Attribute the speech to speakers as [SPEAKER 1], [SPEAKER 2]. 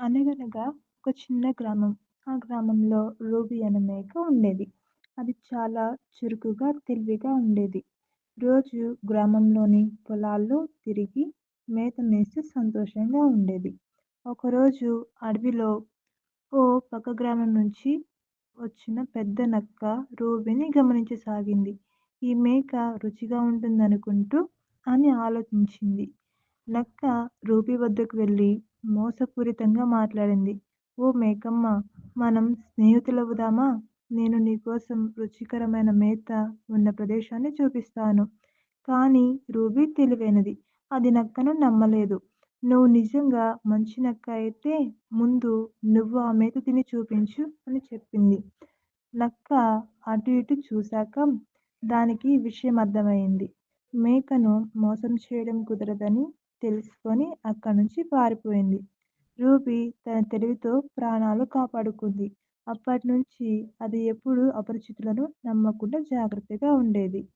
[SPEAKER 1] అనగనగా ఒక చిన్న గ్రామం. ఆ గ్రామంలో రూబీ అనే మేక ఉండేది. అది చాలా చురుకుగా, తెలివిగా ఉండేది. రోజు గ్రామంలోని పొలాల్లో తిరిగి మేత మేస్తూ సంతోషంగా ఉండేది. ఒకరోజు అడవిలో ఓ పక్క గ్రామం నుంచి వచ్చిన పెద్ద నక్క రూబీని గమనించసాగింది. ఈ మేక రుచిగా ఉంటుందనుకుంటూ అని ఆలోచించింది. నక్క రూబీ వద్దకు వెళ్ళి మోసపూరితంగా మాట్లాడింది. ఓ మేకమ్మ, మనం స్నేహితులవుదామా? నేను నీకోసం రుచికరమైన మేత ఉన్న ప్రదేశాన్ని చూపిస్తాను. కానీ రూబీ తెలివైనది. అది నక్కను నమ్మలేదు. నువ్వు నిజంగా మంచి నక్క అయితే ముందు నువ్వు ఆ మేత తిని చూపించు అని చెప్పింది. నక్క అటు ఇటు చూశాక దానికి విషయం అర్థమైంది. మేకను మోసం చేయడం కుదరదని తెలుసుకొని అక్కడి నుంచి పారిపోయింది. రూబీ తన తెలివితో ప్రాణాలు కాపాడుకుంది. అప్పటినుంచి అది ఎప్పుడూ అపరిచితులను నమ్మకుండా జాగ్రత్తగా ఉండేది.